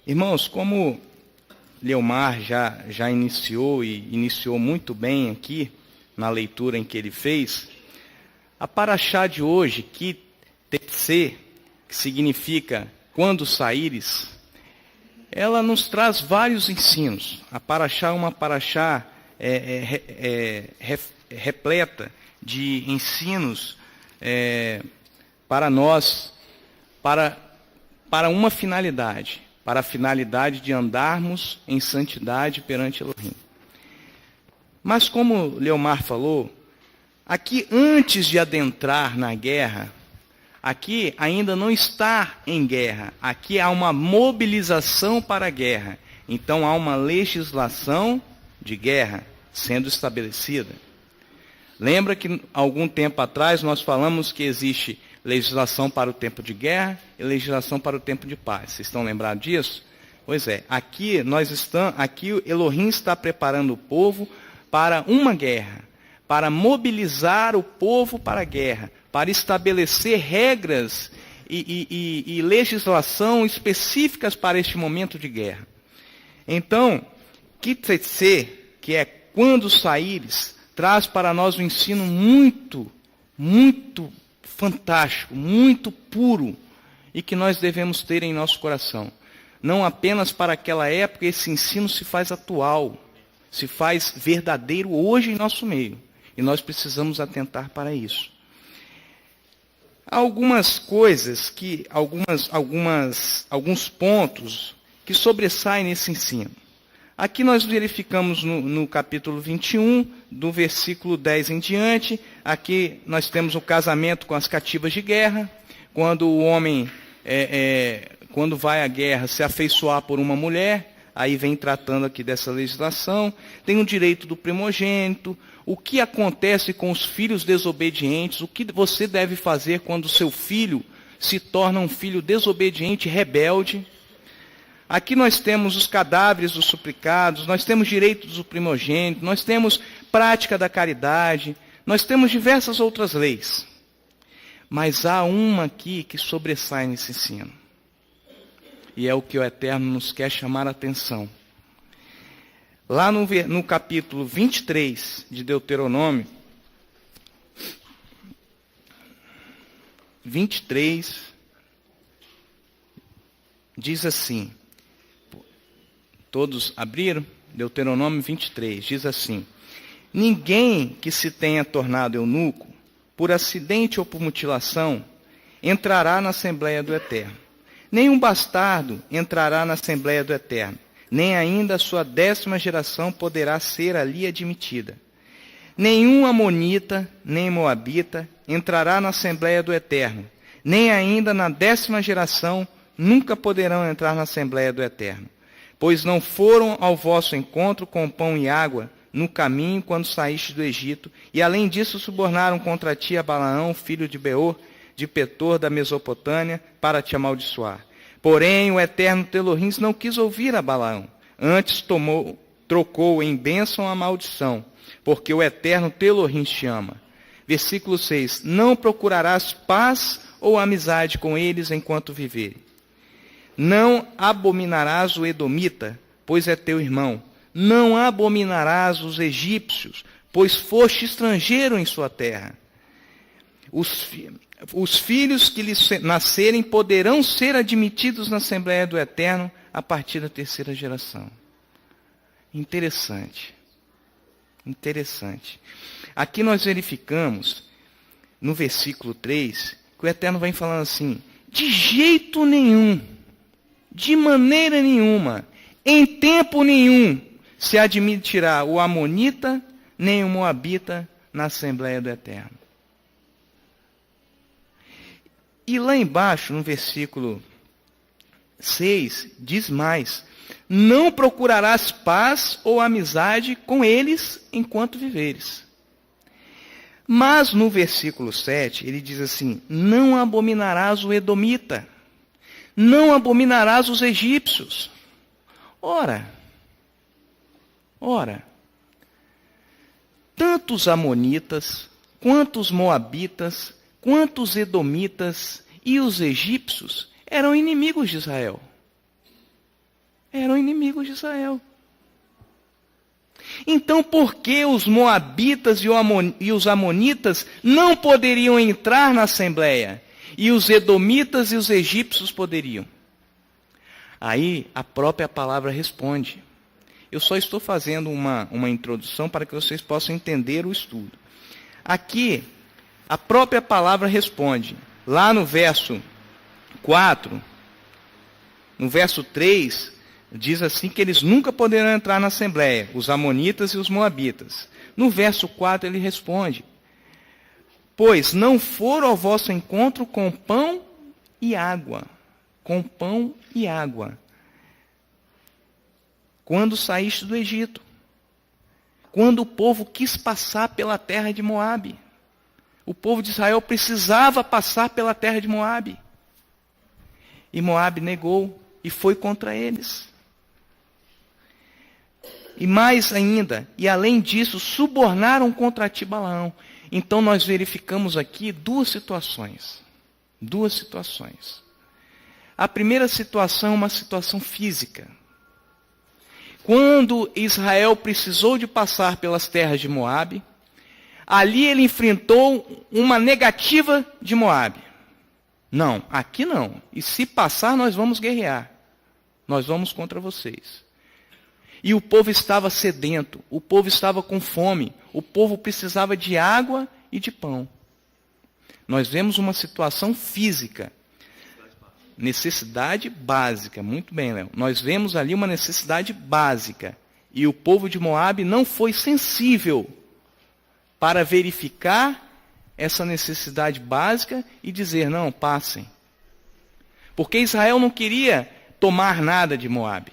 Irmãos, como Leomar já iniciou e iniciou muito bem aqui, na leitura em que ele fez, a paraxá de hoje, que tetse, que significa quando saíres, ela nos traz vários ensinos. A paraxá é uma paraxá repleta de ensinos para nós, para uma finalidade, para a finalidade de andarmos em santidade perante Elohim. Mas como Leomar falou, aqui antes de adentrar na guerra, aqui ainda não está em guerra, aqui há uma mobilização para a guerra. Então há uma legislação de guerra sendo estabelecida. Lembra que algum tempo atrás nós falamos que existe legislação para o tempo de guerra e legislação para o tempo de paz. Vocês estão lembrados disso? Pois é, aqui o Elohim está preparando o povo para uma guerra, para mobilizar o povo para a guerra, para estabelecer regras e legislação específicas para este momento de guerra. Então, Kitetse, que é quando saíres, traz para nós um ensino muito, muito fantástico, muito puro, e que nós devemos ter em nosso coração. Não apenas para aquela época, esse ensino se faz atual, se faz verdadeiro hoje em nosso meio. E nós precisamos atentar para isso. Há algumas coisas, alguns pontos que sobressaem nesse ensino. Aqui nós verificamos no capítulo 21, do versículo 10 em diante, aqui nós temos o casamento com as cativas de guerra, quando o homem, quando vai à guerra, se afeiçoar por uma mulher, aí vem tratando aqui dessa legislação, tem o direito do primogênito, o que acontece com os filhos desobedientes, o que você deve fazer quando o seu filho se torna um filho desobediente, rebelde. Aqui nós temos os cadáveres dos suplicados, nós temos direitos do primogênito, nós temos prática da caridade, nós temos diversas outras leis. Mas há uma aqui que sobressai nesse ensino. E é o que o Eterno nos quer chamar a atenção. Lá no capítulo 23 de Deuteronômio, 23, diz assim, todos abriram? Deuteronômio 23, diz assim: ninguém que se tenha tornado eunuco, por acidente ou por mutilação, entrará na Assembleia do Eterno. Nenhum bastardo entrará na Assembleia do Eterno, nem ainda a sua 10ª geração poderá ser ali admitida. Nenhum amonita, nem moabita, entrará na Assembleia do Eterno, nem ainda na 10ª geração nunca poderão entrar na Assembleia do Eterno. Pois não foram ao vosso encontro com pão e água no caminho quando saíste do Egito, e além disso subornaram contra ti a Balaão, filho de Beor, de Petor da Mesopotâmia, para te amaldiçoar. Porém, o Eterno teu Elohim não quis ouvir a Balaão, antes trocou em bênção a maldição, porque o Eterno teu Elohim te ama. Versículo 6, não procurarás paz ou amizade com eles enquanto viverem. Não abominarás o edomita, pois é teu irmão. Não abominarás os egípcios, pois foste estrangeiro em sua terra. Os filhos que lhes nascerem poderão ser admitidos na Assembleia do Eterno a partir da 3ª geração. Interessante. Interessante. Aqui nós verificamos, no versículo 3, que o Eterno vem falando assim: de jeito nenhum, de maneira nenhuma, em tempo nenhum, se admitirá o amonita nem o moabita na Assembleia do Eterno. E lá embaixo, no versículo 6, diz mais: não procurarás paz ou amizade com eles enquanto viveres. Mas no versículo 7, ele diz assim: não abominarás o edomita, não abominarás os egípcios. Ora, tanto os amonitas, quanto os moabitas, quanto os edomitas e os egípcios eram inimigos de Israel. eram inimigos de Israel. Então, por que os moabitas e os amonitas não poderiam entrar na assembleia? E os edomitas e os egípcios poderiam? Aí, a própria palavra responde. Eu só estou fazendo uma introdução para que vocês possam entender o estudo. Aqui, a própria palavra responde. Lá no verso 4, no verso 3, diz assim que eles nunca poderão entrar na assembleia, os amonitas e os moabitas. No verso 4 ele responde: pois não foram ao vosso encontro com pão e água. Com pão e água. Quando saíste do Egito. Quando o povo quis passar pela terra de Moabe. O povo de Israel precisava passar pela terra de Moabe. E Moabe negou e foi contra eles. E mais ainda, e além disso, subornaram contra ti Balaão. Então nós verificamos aqui duas situações. Duas situações. A primeira situação é uma situação física. Quando Israel precisou de passar pelas terras de Moabe, ali ele enfrentou uma negativa de Moabe. Não, aqui não. E se passar, nós vamos guerrear. Nós vamos contra vocês. E o povo estava sedento, o povo estava com fome, o povo precisava de água e de pão. Nós vemos uma situação física. Necessidade básica. Muito bem, Léo. Nós vemos ali uma necessidade básica. E o povo de Moabe não foi sensível para verificar essa necessidade básica e dizer, não, passem. Porque Israel não queria tomar nada de Moabe.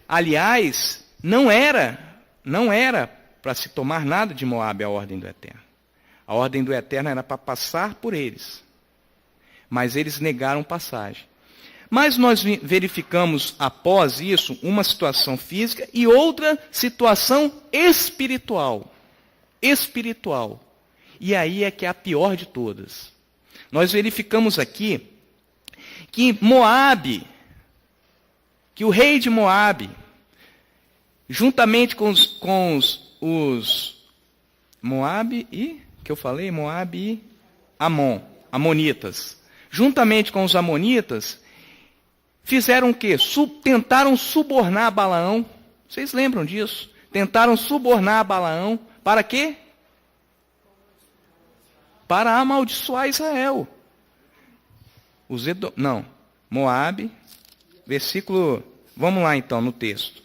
Aliás, não era para se tomar nada de Moabe a ordem do Eterno. A ordem do Eterno era para passar por eles. Mas eles negaram passagem. Mas nós verificamos, após isso, uma situação física e outra situação espiritual. Espiritual. E aí é que é a pior de todas. Nós verificamos aqui que Moabe, que o rei de Moabe, juntamente com os Moabe e, que eu falei, Moabe e Amonitas, juntamente com os amonitas, fizeram o quê? Tentaram subornar Balaão. Vocês lembram disso? Tentaram subornar Balaão. Para quê? Para amaldiçoar Israel. Moabe, versículo... Vamos lá então no texto.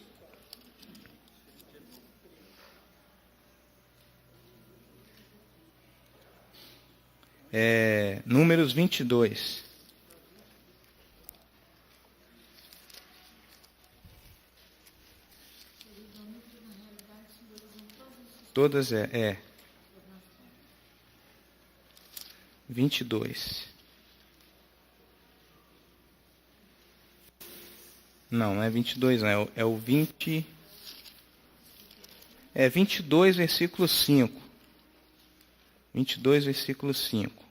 Números 22. Todas 22. Não é 22, não. É o 20. 22, versículo 5. 22, versículo 5.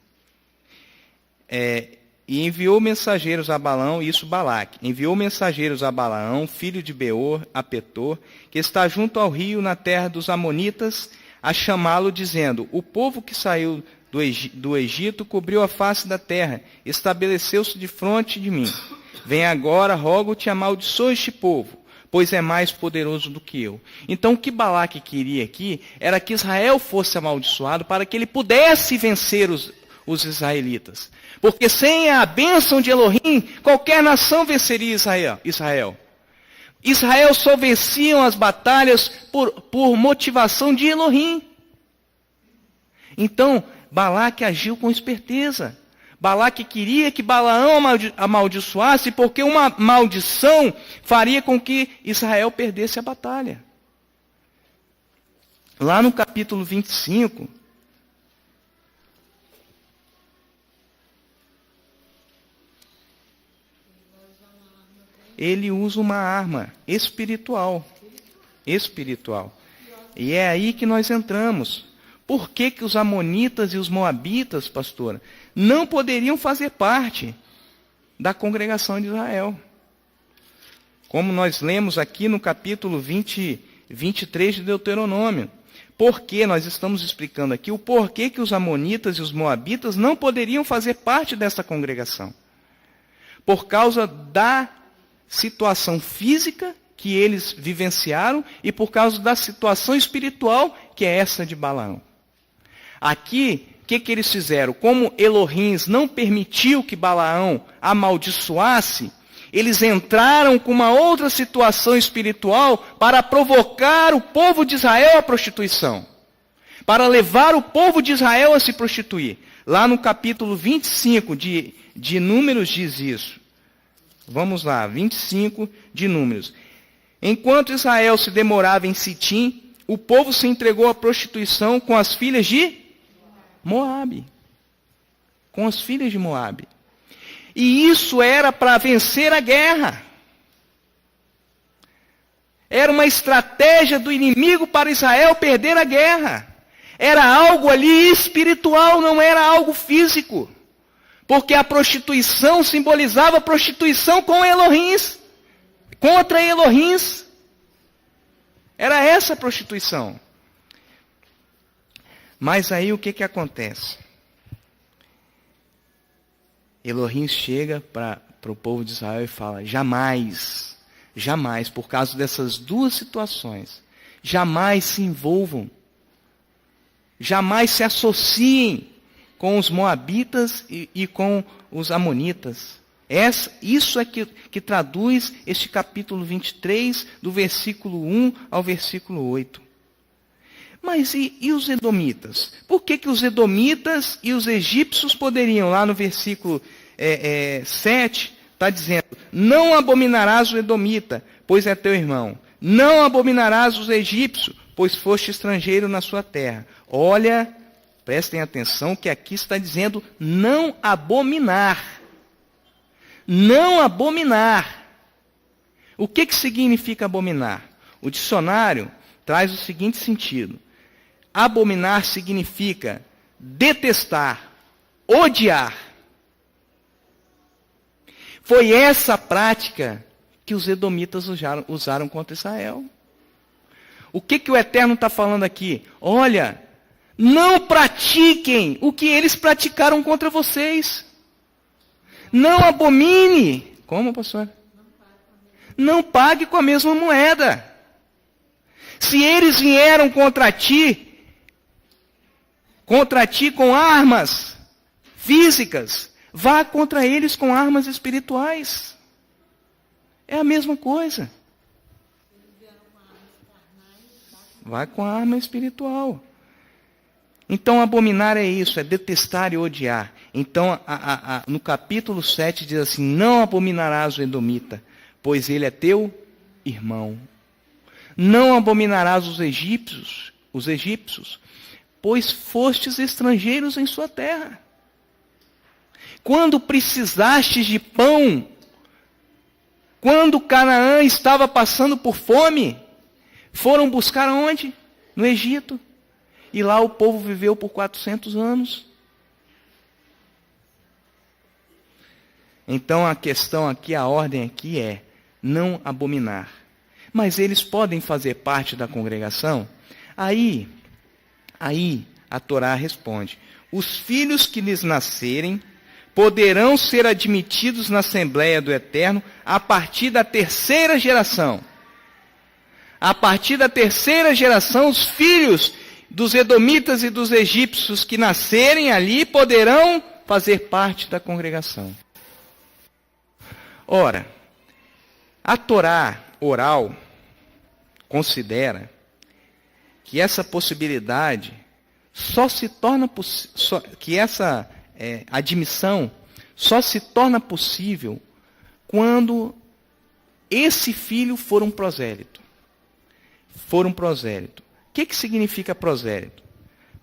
E enviou mensageiros a Balaão, isso Balaque, enviou mensageiros a Balaão, filho de Beor, a Petor, que está junto ao rio na terra dos Amonitas, a chamá-lo, dizendo, o povo que saiu do Egito cobriu a face da terra, estabeleceu-se de fronte de mim. Vem agora, rogo-te, amaldiçoa este povo, pois é mais poderoso do que eu. Então o que Balaque queria aqui era que Israel fosse amaldiçoado para que ele pudesse vencer os israelitas. Porque sem a bênção de Elohim, qualquer nação venceria Israel. Israel só venciam as batalhas por motivação de Elohim. Então, Balaque agiu com esperteza. Balaque queria que Balaão amaldiçoasse, porque uma maldição faria com que Israel perdesse a batalha. Lá no capítulo 25... ele usa uma arma espiritual. Espiritual. E é aí que nós entramos. Por que os amonitas e os moabitas, pastora, não poderiam fazer parte da congregação de Israel? como nós lemos aqui no capítulo 23 de Deuteronômio. Porque nós estamos explicando aqui o porquê que os amonitas e os moabitas não poderiam fazer parte dessa congregação. Por causa da situação física que eles vivenciaram e por causa da situação espiritual que é essa de Balaão. Aqui, o que eles fizeram? Como Elohim não permitiu que Balaão amaldiçoasse, eles entraram com uma outra situação espiritual para provocar o povo de Israel à prostituição. Para levar o povo de Israel a se prostituir. Lá no capítulo 25 de Números diz isso. Vamos lá, 25 de Números. Enquanto Israel se demorava em Sitim, o povo se entregou à prostituição com as filhas de Moabe. Com as filhas de Moabe. E isso era para vencer a guerra. Era uma estratégia do inimigo para Israel perder a guerra. Era algo ali espiritual, não era algo físico. Porque a prostituição simbolizava a prostituição com Elohims. Contra Elohims. Era essa a prostituição. Mas aí o que acontece? Elohim chega para o povo de Israel e fala, jamais, jamais, por causa dessas duas situações, jamais se envolvam, jamais se associem com os moabitas e com os amonitas. Isso é que traduz este capítulo 23, do versículo 1 ao versículo 8. Mas e os edomitas? Por que os edomitas e os egípcios poderiam? Lá no versículo 7, está dizendo, não abominarás o edomita, pois é teu irmão. Não abominarás os egípcios, pois foste estrangeiro na sua terra. Olha, prestem atenção que aqui está dizendo não abominar. Não abominar. O que significa abominar? O dicionário traz o seguinte sentido. Abominar significa detestar, odiar. Foi essa prática que os edomitas usaram contra Israel. O que o Eterno está falando aqui? Olha, não pratiquem o que eles praticaram contra vocês. Não abomine. Como, pastor? Não pague com a mesma moeda. Se eles vieram contra ti com armas físicas, vá contra eles com armas espirituais. É a mesma coisa. Vai com a arma espiritual. Então, abominar é isso, é detestar e odiar. Então, no capítulo 7 diz assim, não abominarás o edomita, pois ele é teu irmão. Não abominarás os egípcios, pois fostes estrangeiros em sua terra. Quando precisastes de pão, quando Canaã estava passando por fome, foram buscar onde? No Egito. E lá o povo viveu por 400 anos. Então a questão aqui, a ordem aqui é não abominar. Mas eles podem fazer parte da congregação? Aí a Torá responde, os filhos que lhes nascerem poderão ser admitidos na Assembleia do Eterno a partir da terceira geração. A partir da terceira geração, os filhos dos edomitas e dos egípcios que nascerem ali poderão fazer parte da congregação. Ora, a Torá oral considera que essa possibilidade só se torna que essa admissão só se torna possível quando esse filho for um prosélito. O que significa prosélito?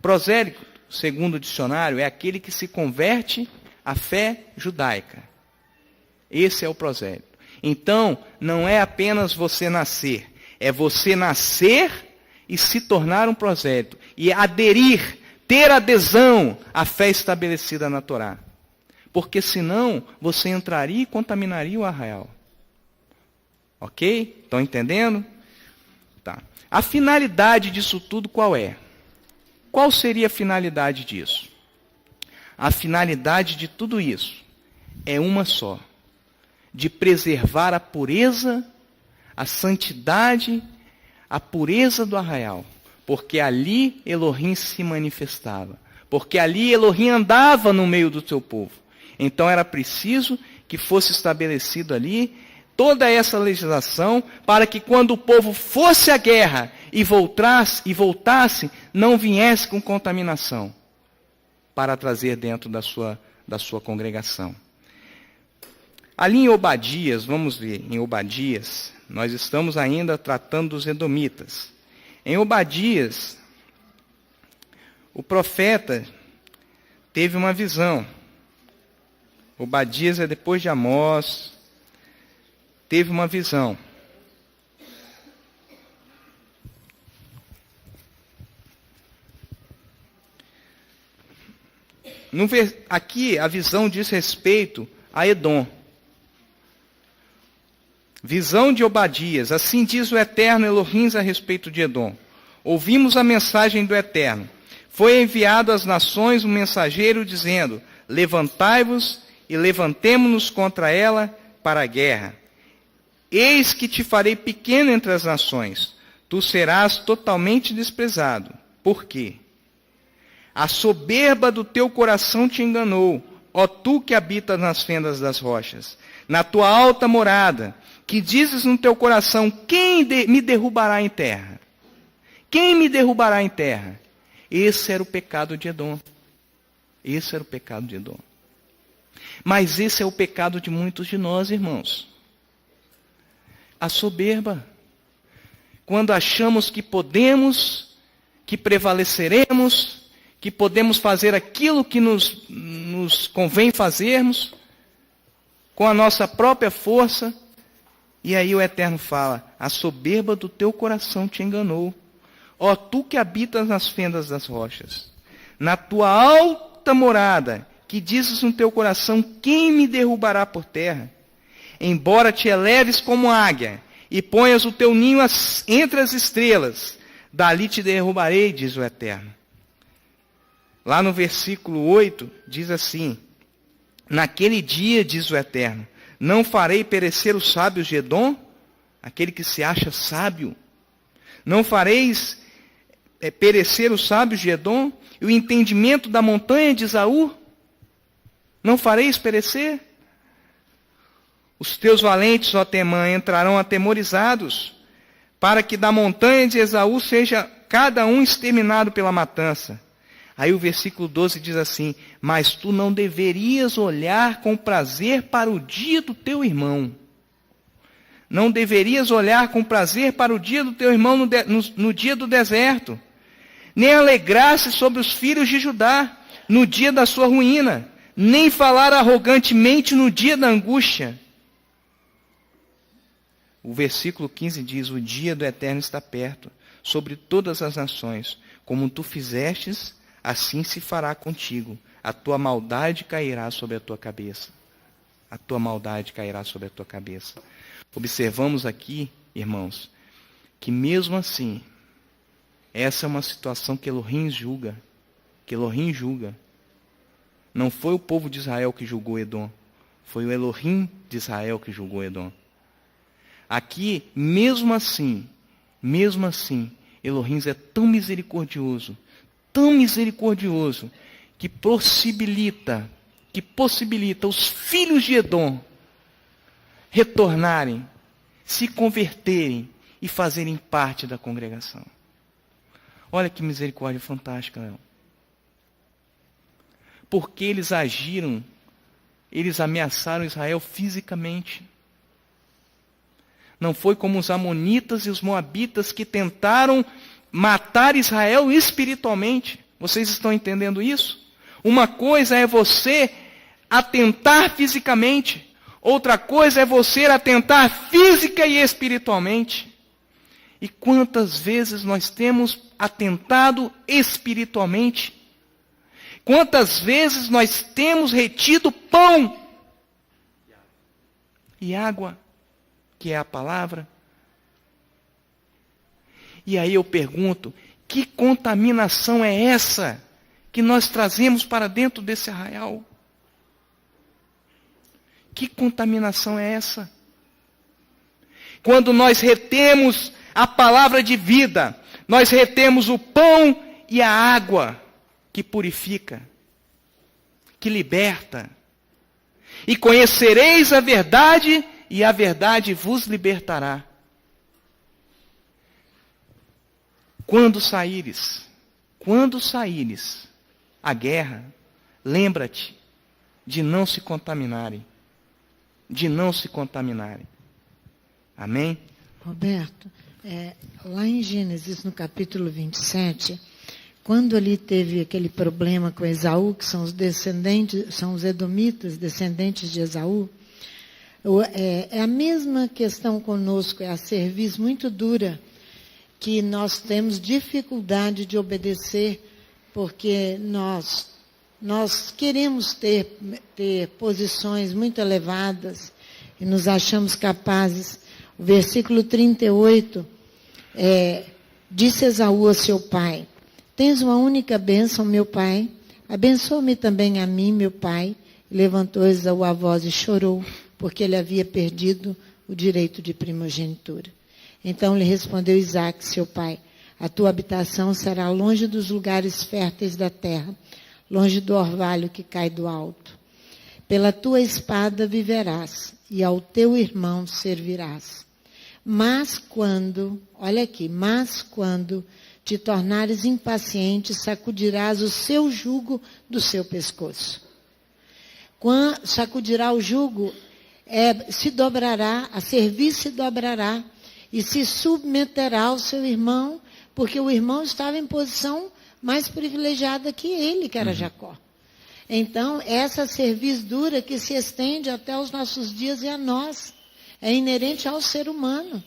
Prosélito, segundo o dicionário, é aquele que se converte à fé judaica. Esse é o prosélito. Então, não é apenas você nascer, é você nascer e se tornar um prosélito. E aderir, ter adesão à fé estabelecida na Torá. Porque senão, você entraria e contaminaria o arraial. Ok? Estão entendendo? Tá. A finalidade disso tudo qual é? Qual seria a finalidade disso? A finalidade de tudo isso é uma só: de preservar a pureza, a santidade, a pureza do arraial. Porque ali Elohim se manifestava. Porque ali Elohim andava no meio do seu povo. Então era preciso que fosse estabelecido ali toda essa legislação para que quando o povo fosse à guerra e voltasse, não viesse com contaminação para trazer dentro da sua congregação. Ali em Obadias, vamos ver, em Obadias, nós estamos ainda tratando dos edomitas. Em Obadias, o profeta teve uma visão. Obadias é depois de Amós, teve uma visão. Aqui a visão diz respeito a Edom. Visão de Obadias. Assim diz o Eterno Elohim a respeito de Edom. Ouvimos a mensagem do Eterno. Foi enviado às nações um mensageiro dizendo: levantai-vos e levantemo-nos contra ela para a guerra. Eis que te farei pequeno entre as nações. Tu serás totalmente desprezado. Por quê? A soberba do teu coração te enganou, ó tu que habitas nas fendas das rochas, na tua alta morada, que dizes no teu coração: quem me derrubará em terra? Quem me derrubará em terra? Esse era o pecado de Edom. Esse era o pecado de Edom. Mas esse é o pecado de muitos de nós, irmãos. A soberba. Quando achamos que podemos, que prevaleceremos, que podemos fazer aquilo que nos convém fazermos, com a nossa própria força, e aí o Eterno fala: a soberba do teu coração te enganou. Ó tu que habitas nas fendas das rochas, na tua alta morada, que dizes no teu coração: quem me derrubará por terra? Embora te eleves como águia, e ponhas o teu ninho entre as estrelas, dali te derrubarei, diz o Eterno. Lá no versículo 8, diz assim: naquele dia, diz o Eterno, não farei perecer os sábios de Edom, aquele que se acha sábio. Não fareis perecer os sábios de Edom, e o entendimento da montanha de Esaú? Não fareis perecer? Os teus valentes, ó Temã, entrarão atemorizados, para que da montanha de Esaú seja cada um exterminado pela matança. Aí o versículo 12 diz assim: mas tu não deverias olhar com prazer para o dia do teu irmão. Não deverias olhar com prazer para o dia do teu irmão no dia do deserto, nem alegrar-se sobre os filhos de Judá no dia da sua ruína, nem falar arrogantemente no dia da angústia. O versículo 15 diz: o dia do Eterno está perto, sobre todas as nações. Como tu fizestes, assim se fará contigo. A tua maldade cairá sobre a tua cabeça. A tua maldade cairá sobre a tua cabeça. Observamos aqui, irmãos, que mesmo assim, essa é uma situação que Elohim julga. Que Elohim julga. Não foi o povo de Israel que julgou Edom. Foi o Elohim de Israel que julgou Edom. Aqui, mesmo assim, Elohim é tão misericordioso, que possibilita os filhos de Edom retornarem, se converterem e fazerem parte da congregação. Olha que misericórdia fantástica, Léo. Porque eles agiram, eles ameaçaram Israel fisicamente. Não foi como os amonitas e os moabitas que tentaram matar Israel espiritualmente. Vocês estão entendendo isso? Uma coisa é você atentar fisicamente. Outra coisa é você atentar física e espiritualmente. E quantas vezes nós temos atentado espiritualmente? Quantas vezes nós temos retido pão e água que é a palavra. E aí eu pergunto, que contaminação é essa que nós trazemos para dentro desse arraial? Que contaminação é essa? Quando nós retemos a palavra de vida, nós retemos o pão e a água que purifica, que liberta. E conhecereis a verdade, e a verdade vos libertará. Quando saíres a guerra, lembra-te de não se contaminarem. Amém? Roberto, lá em Gênesis, no capítulo 27, quando ali teve aquele problema com Esaú, que são os edomitas, descendentes de Esaú, é a mesma questão conosco, é a cerviz muito dura, que nós temos dificuldade de obedecer, porque nós queremos ter posições muito elevadas e nos achamos capazes. O versículo 38, disse Esaú a seu pai: tens uma única bênção, meu pai, abençoa-me também a mim, meu pai. E levantou Esaú a voz e chorou, porque ele havia perdido o direito de primogenitura. Então lhe respondeu Isaque, seu pai: a tua habitação será longe dos lugares férteis da terra, longe do orvalho que cai do alto. Pela tua espada viverás, e ao teu irmão servirás. Mas quando te tornares impaciente, sacudirás o seu jugo do seu pescoço. Quando sacudirá o jugo, se dobrará, a cerviz se dobrará, e se submeterá ao seu irmão, porque o irmão estava em posição mais privilegiada que ele, que era Jacó. Então, essa cerviz dura que se estende até os nossos dias e a nós, é inerente ao ser humano.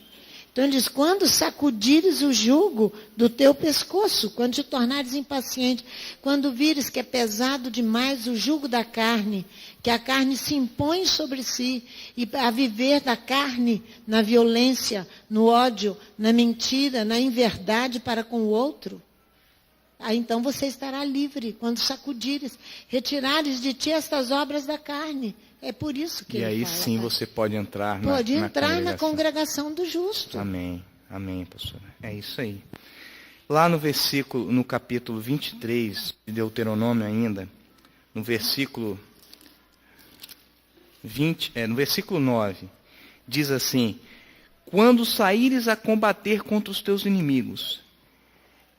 Então ele diz, quando sacudires o jugo do teu pescoço, quando te tornares impaciente, quando vires que é pesado demais o jugo da carne, que a carne se impõe sobre si, e a viver da carne na violência, no ódio, na mentira, na inverdade para com o outro, aí então você estará livre, quando sacudires, retirares de ti estas obras da carne. É por isso que ele fala. E aí sim você pode entrar na congregação do justo. Amém. Amém, pastora. É isso aí. Lá no capítulo 23 de Deuteronômio ainda, no versículo 9, diz assim: quando saíres a combater contra os teus inimigos,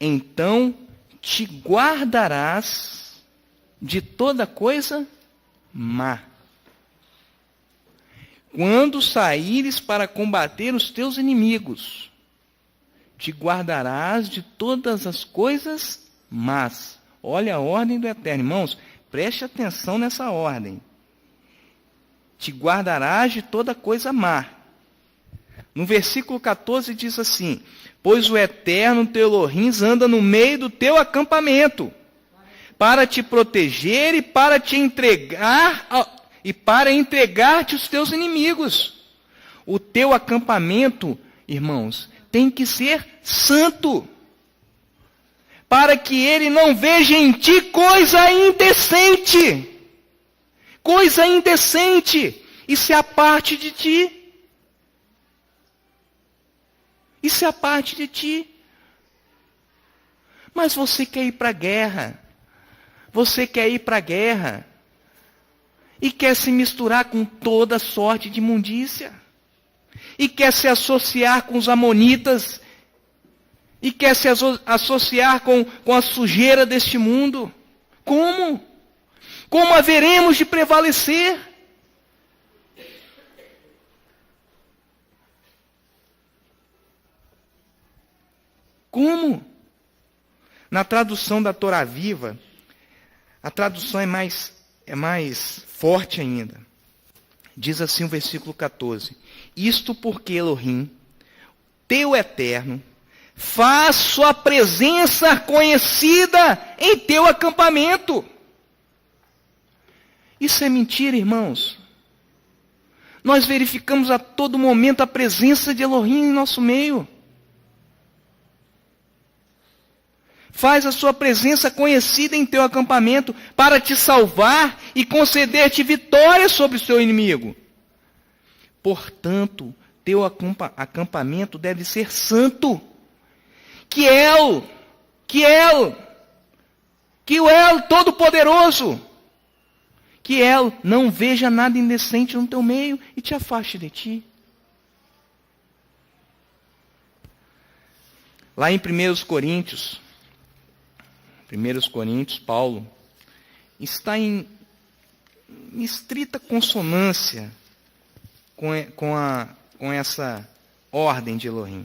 então te guardarás de toda coisa má. Quando saíres para combater os teus inimigos, te guardarás de todas as coisas más. Olha a ordem do Eterno. Irmãos, preste atenção nessa ordem. Te guardarás de toda coisa má. No versículo 14 diz assim: pois o Eterno, teu Elohim, anda no meio do teu acampamento, para te proteger e para te entregar e para entregar-te os teus inimigos. O teu acampamento, irmãos, tem que ser santo, para que ele não veja em ti coisa indecente, e se aparte de ti. Mas você quer ir para a guerra, e quer se misturar com toda sorte de imundícia, e quer se associar com os amonitas, e quer se associar com a sujeira deste mundo. Como? Como haveremos de prevalecer? Como? Na tradução da Torá Viva, a tradução é mais forte ainda. Diz assim o versículo 14: isto porque Elohim, teu Eterno, faz sua presença conhecida em teu acampamento. Isso é mentira, irmãos. Nós verificamos a todo momento a presença de Elohim em nosso meio. Faz a sua presença conhecida em teu acampamento para te salvar e conceder-te vitória sobre o seu inimigo. Portanto, teu acampamento deve ser santo. Que o El Todo-Poderoso, que El não veja nada indecente no teu meio e te afaste de ti. Lá em 1 Coríntios, Paulo está em estrita consonância com essa ordem de Elohim.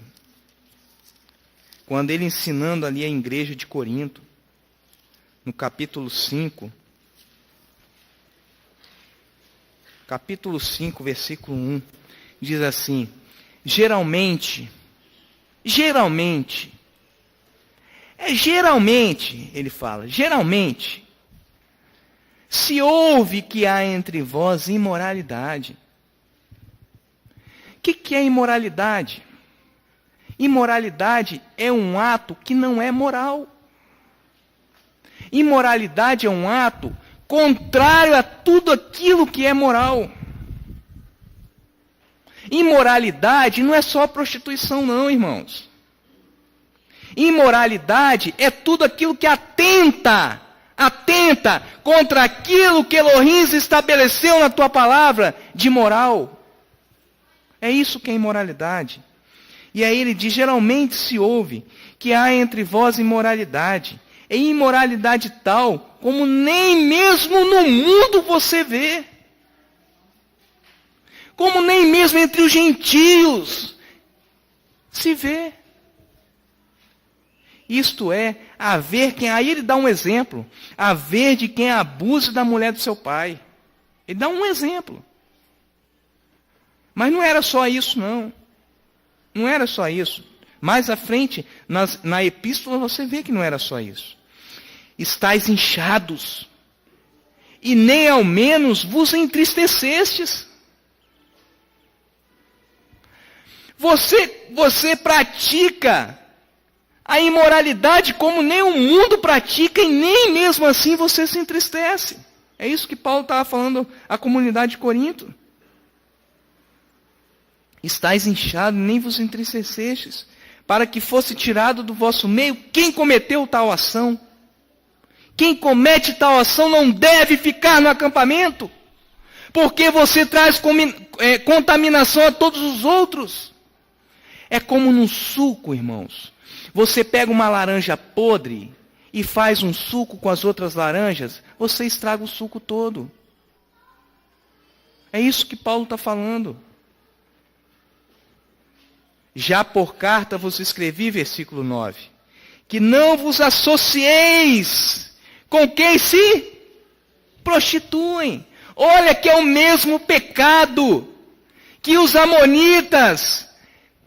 Quando ele ensinando ali a igreja de Corinto, no capítulo 5, versículo 1, diz assim: geralmente, ele fala, geralmente, se ouve que há entre vós imoralidade. O que é imoralidade? Imoralidade é um ato que não é moral. Imoralidade é um ato contrário a tudo aquilo que é moral. Imoralidade não é só prostituição, não, irmãos. Imoralidade é tudo aquilo que atenta contra aquilo que Elohim estabeleceu na tua palavra de moral. É isso que é imoralidade. E aí ele diz, geralmente se ouve que há entre vós imoralidade. É imoralidade tal como nem mesmo no mundo você vê. Como nem mesmo entre os gentios se vê. Isto é, haver quem... Aí ele dá um exemplo. Haver de quem abuse da mulher do seu pai. Ele dá um exemplo. Mas não era só isso, não. Não era só isso. Mais à frente, na epístola, você vê que não era só isso. Estais inchados, e nem ao menos vos entristecestes. Você pratica a imoralidade como nem o mundo pratica, e nem mesmo assim você se entristece. É isso que Paulo estava falando à comunidade de Corinto. Estais inchados, nem vos entristecestes, para que fosse tirado do vosso meio quem cometeu tal ação. Quem comete tal ação não deve ficar no acampamento, porque você traz contaminação a todos os outros. É como num suco, irmãos. Você pega uma laranja podre e faz um suco com as outras laranjas, você estraga o suco todo. É isso que Paulo está falando. Já por carta vos escrevi, versículo 9, que não vos associeis com quem se prostituem. Olha que é o mesmo pecado que os amonitas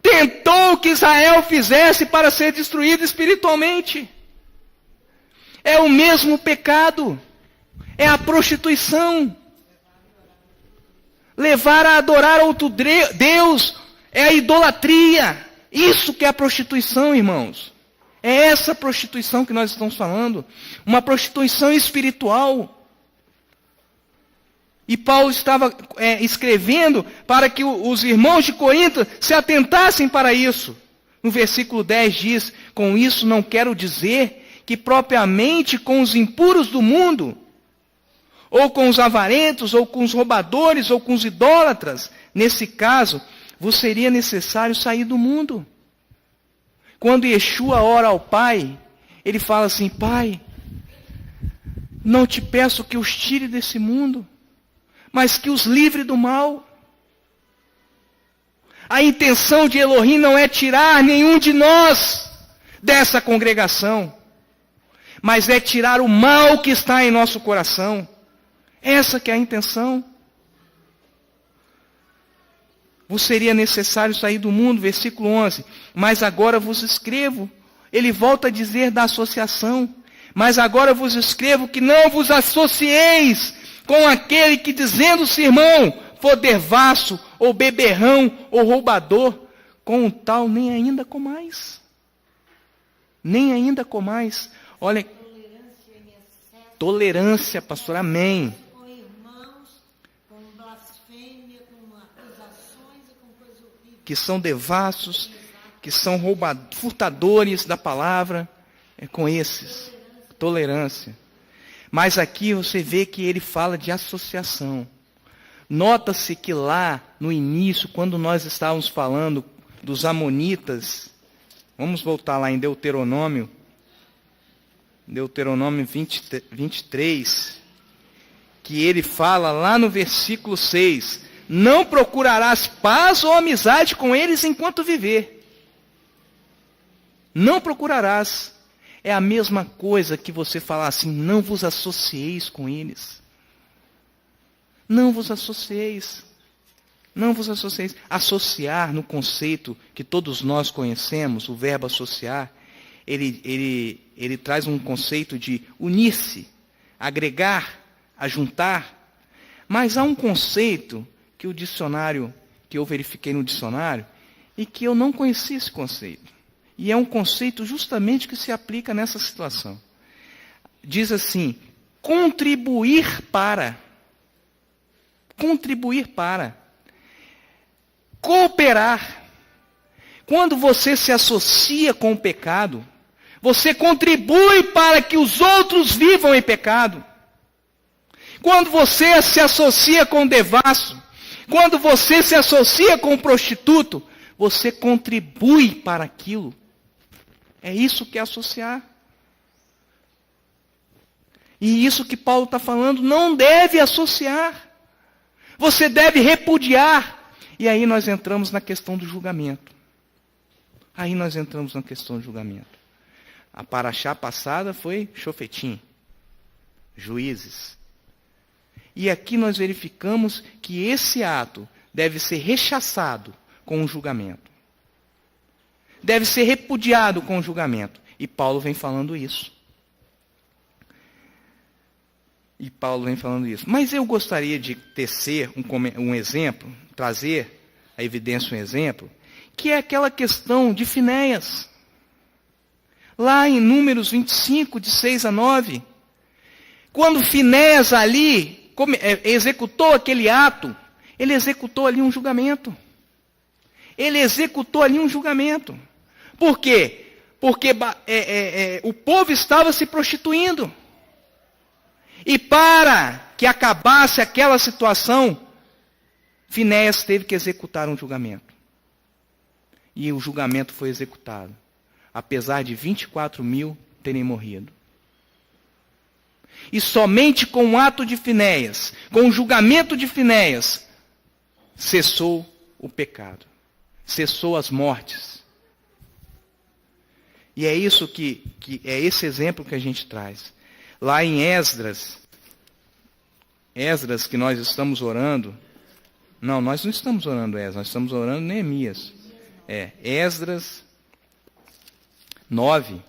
tentou que Israel fizesse para ser destruído espiritualmente. É o mesmo pecado. É a prostituição. Levar a adorar outro Deus é a idolatria. Isso que é a prostituição, irmãos. É essa prostituição que nós estamos falando. Uma prostituição espiritual. E Paulo estava escrevendo para que os irmãos de Corinto se atentassem para isso. No versículo 10 diz, com isso não quero dizer que propriamente com os impuros do mundo, ou com os avarentos, ou com os roubadores, ou com os idólatras, nesse caso, vos seria necessário sair do mundo. Quando Yeshua ora ao Pai, ele fala assim, Pai, não te peço que os tire desse mundo, mas que os livre do mal. A intenção de Elohim não é tirar nenhum de nós dessa congregação, mas é tirar o mal que está em nosso coração. Essa que é a intenção. Vos seria necessário sair do mundo, versículo 11. Mas agora vos escrevo. Ele volta a dizer da associação. Mas agora vos escrevo que não vos associeis com aquele que, dizendo-se irmão, for devasso, ou beberrão, ou roubador, com o tal nem ainda comais. Nem ainda comais. Olha, tolerância, pastor, amém. Com irmãos, com blasfêmia, com acusações e com coisas horríveis. Que são devassos, que são furtadores da palavra, é com esses. Tolerância. Mas aqui você vê que ele fala de associação. Nota-se que lá, no início, quando nós estávamos falando dos amonitas, vamos voltar lá em Deuteronômio 23, que ele fala lá no versículo 6, não procurarás paz ou amizade com eles enquanto viver. Não procurarás. É a mesma coisa que você falar assim, não vos associeis com eles. Não vos associeis. Não vos associeis. Associar, no conceito que todos nós conhecemos, o verbo associar, ele traz um conceito de unir-se, agregar, ajuntar. Mas há um conceito que eu verifiquei no dicionário, e que eu não conhecia esse conceito. E é um conceito justamente que se aplica nessa situação. Diz assim, contribuir para. Contribuir para. Cooperar. Quando você se associa com o pecado, você contribui para que os outros vivam em pecado. Quando você se associa com o devasso, quando você se associa com o prostituto, você contribui para aquilo. É isso que é associar. E isso que Paulo está falando, não deve associar. Você deve repudiar. E aí nós entramos na questão do julgamento. A paraxá passada foi Shofetim, juízes. E aqui nós verificamos que esse ato deve ser rechaçado com o julgamento. Deve ser repudiado com o julgamento. E Paulo vem falando isso. Mas eu gostaria de tecer um exemplo, trazer a evidência um exemplo, que é aquela questão de Finéias. Lá em Números 25, de 6 a 9, quando Finéias ali executou aquele ato, ele executou ali um julgamento. Por quê? Porque o povo estava se prostituindo. E para que acabasse aquela situação, Finéias teve que executar um julgamento. E o julgamento foi executado, apesar de 24.000 terem morrido. E somente com o ato de Finéias, com o julgamento de Finéias, cessou o pecado, cessou as mortes. E é isso que é esse exemplo que a gente traz. Lá em Esdras que nós estamos orando, nós não estamos orando Esdras, nós estamos orando Neemias. Esdras 9.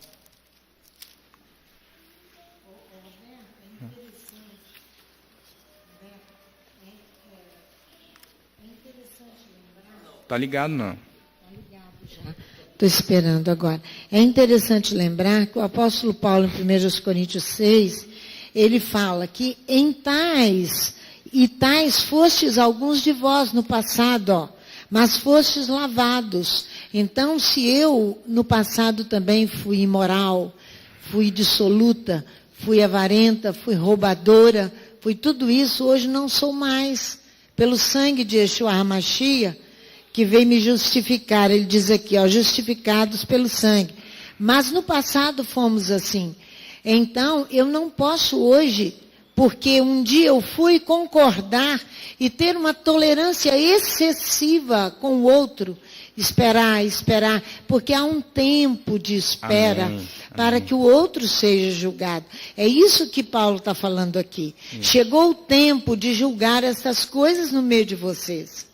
Está ligado, não? Estou esperando agora. É interessante lembrar que o apóstolo Paulo, em 1 Coríntios 6, ele fala que em tais fostes alguns de vós no passado, mas fostes lavados. Então, se eu no passado também fui imoral, fui dissoluta, fui avarenta, fui roubadora, fui tudo isso, hoje não sou mais. Pelo sangue de Yeshua HaMashiach, que veio me justificar. Ele diz aqui, justificados pelo sangue. Mas no passado fomos assim. Então, eu não posso hoje, porque um dia eu fui concordar e ter uma tolerância excessiva com o outro. Esperar, porque há um tempo de espera. Amém. Para que o outro seja julgado. É isso que Paulo está falando aqui. Chegou o tempo de julgar essas coisas no meio de vocês.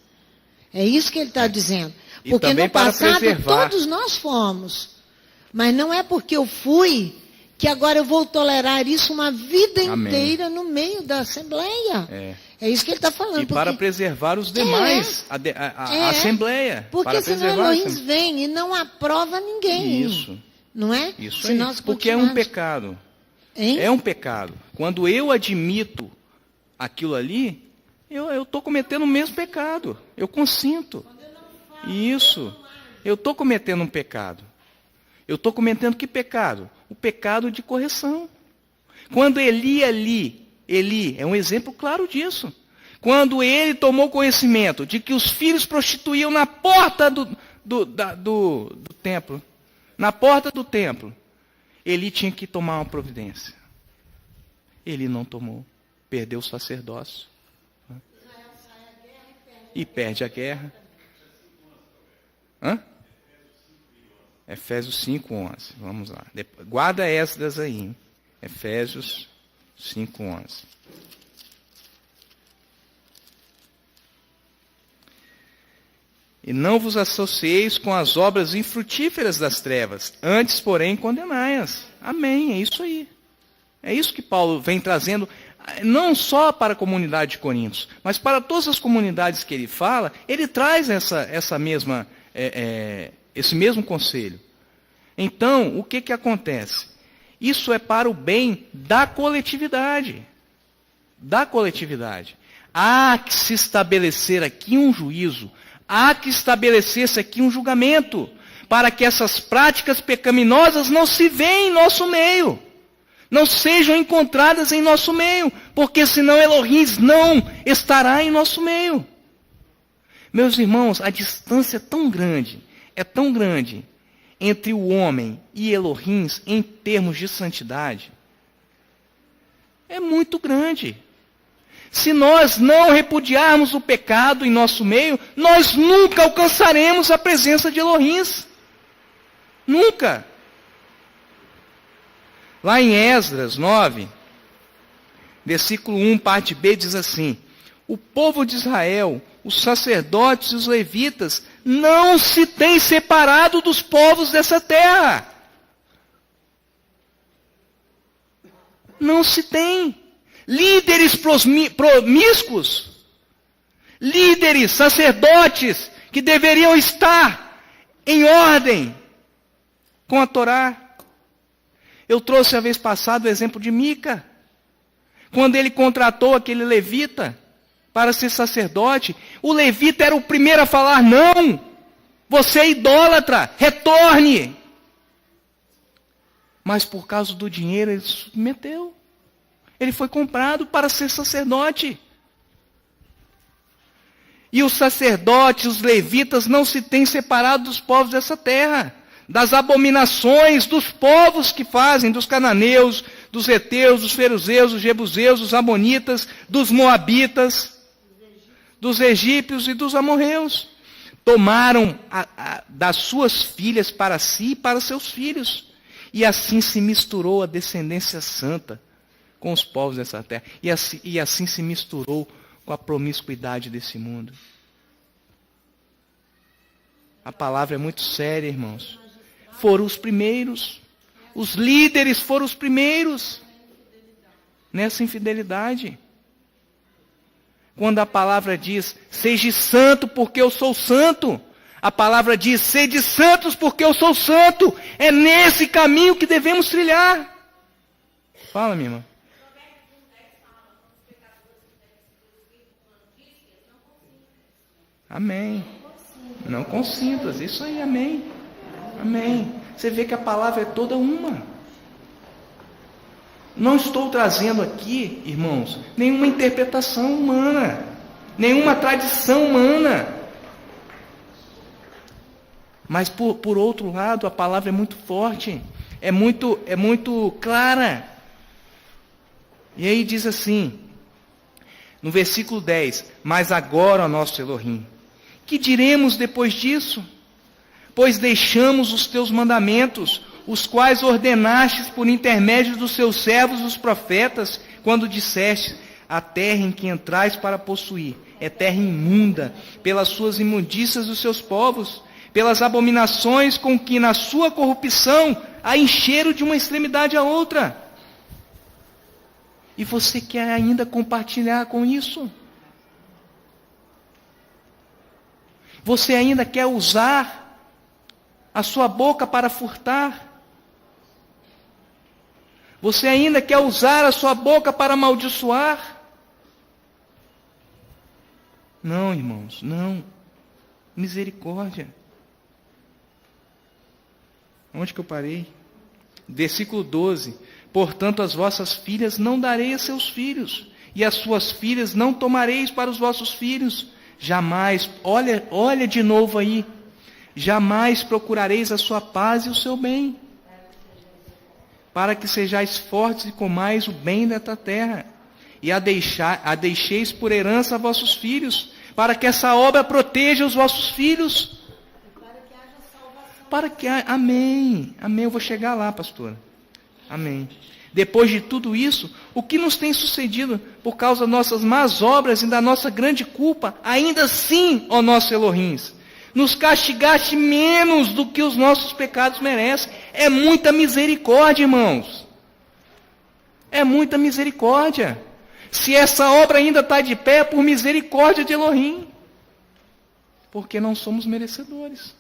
É isso que ele está dizendo. Porque no passado todos nós fomos. Mas não é porque eu fui que agora eu vou tolerar isso uma vida Amém. inteira no meio da Assembleia. É isso que ele está falando. E para preservar os demais, a Assembleia. Porque para senão preservar Elohim vem e não aprova ninguém. Isso. Não é? Isso Se aí. nós Porque é um continuarmos- pecado. Hein? É um pecado. Quando eu admito aquilo ali, eu estou cometendo o mesmo pecado. Eu consinto. Isso. Eu estou cometendo um pecado. Eu estou cometendo que pecado? O pecado de correção. Quando Eli é um exemplo claro disso. Quando ele tomou conhecimento de que os filhos prostituíam na porta do templo, na porta do templo, Eli tinha que tomar uma providência. Ele não tomou. Perdeu o sacerdócio. E perde a guerra. Hã? Efésios 5:11. Vamos lá. Guarda Esdras aí. Hein? Efésios 5:11. E não vos associeis com as obras infrutíferas das trevas, antes, porém, condenai-as. Amém, é isso aí. É isso que Paulo vem trazendo, não só para a comunidade de Coríntios, mas para todas as comunidades que ele fala, ele traz esse mesmo conselho. Então, o que acontece? Isso é para o bem da coletividade. Da coletividade. Há que se estabelecer aqui um juízo, há que estabelecer-se aqui um julgamento, para que essas práticas pecaminosas não se vejam em nosso meio, não sejam encontradas em nosso meio, porque senão Elohim não estará em nosso meio. Meus irmãos, a distância é tão grande, entre o homem e Elohim em termos de santidade, é muito grande. Se nós não repudiarmos o pecado em nosso meio, nós nunca alcançaremos a presença de Elohim. Nunca. Lá em Esdras 9, versículo 1, parte B, diz assim: o povo de Israel, os sacerdotes e os levitas, não se têm separado dos povos dessa terra. Não se tem. Líderes promíscuos, líderes, sacerdotes, que deveriam estar em ordem com a Torá. Eu trouxe a vez passada o exemplo de Mica. Quando ele contratou aquele levita para ser sacerdote, o levita era o primeiro a falar: não, você é idólatra, retorne. Mas por causa do dinheiro ele se submeteu. Ele foi comprado para ser sacerdote. E os sacerdotes, os levitas, não se têm separado dos povos dessa terra, das abominações dos povos que fazem, dos cananeus, dos heteus, dos feruzeus, dos jebuseus, dos amonitas, dos moabitas, dos egípcios e dos amorreus. Tomaram das suas filhas para si e para seus filhos. E assim se misturou a descendência santa com os povos dessa terra. E assim se misturou com a promiscuidade desse mundo. A palavra é muito séria, irmãos. Foram os primeiros. Os líderes foram os primeiros nessa infidelidade. Quando a palavra diz: seja santo porque eu sou santo, a palavra diz: sede santos porque eu sou santo. É nesse caminho que devemos trilhar. Fala, minha irmã. Amém. Não consintas. Isso aí, amém. Amém. Você vê que a palavra é toda uma. Não estou trazendo aqui, irmãos, nenhuma interpretação humana, nenhuma tradição humana. Mas por outro lado, a palavra é muito forte, é muito clara. E aí diz assim, no versículo 10: mas agora, ó nosso Elohim, que diremos depois disso? Pois deixamos os teus mandamentos, os quais ordenastes por intermédio dos seus servos, os profetas, quando disseste: a terra em que entrais para possuir é terra imunda, pelas suas imundícias dos seus povos, pelas abominações com que na sua corrupção a encher-o de uma extremidade à outra. E você quer ainda compartilhar com isso? Você ainda quer usar a sua boca para furtar? Você ainda quer usar a sua boca para amaldiçoar? Não, irmãos, não. Misericórdia. Onde que eu parei? Versículo 12. Portanto, as vossas filhas não darei a seus filhos, e as suas filhas não tomareis para os vossos filhos. Jamais, olha de novo aí. Jamais procurareis a sua paz e o seu bem, para que sejais fortes e comais o bem desta terra, e a deixeis por herança a vossos filhos, para que essa obra proteja os vossos filhos. Amém. Amém. Eu vou chegar lá, pastora. Amém. Depois de tudo isso, o que nos tem sucedido por causa das nossas más obras e da nossa grande culpa, ainda assim, ó nosso Elohim, nos castigaste menos do que os nossos pecados merecem. É muita misericórdia, irmãos. É muita misericórdia. Se essa obra ainda está de pé, é por misericórdia de Elohim. Porque não somos merecedores.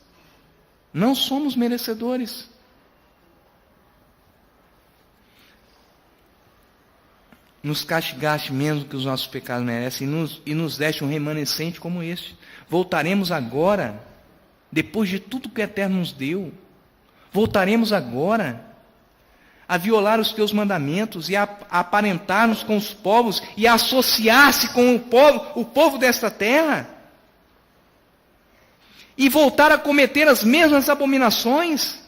Não somos merecedores. Nos castigaste menos do que os nossos pecados merecem e nos deste um remanescente como este. Voltaremos agora, depois de tudo que o Eterno nos deu, voltaremos agora a violar os teus mandamentos e a aparentar-nos com os povos e a associar-se com o povo desta terra? E voltar a cometer as mesmas abominações?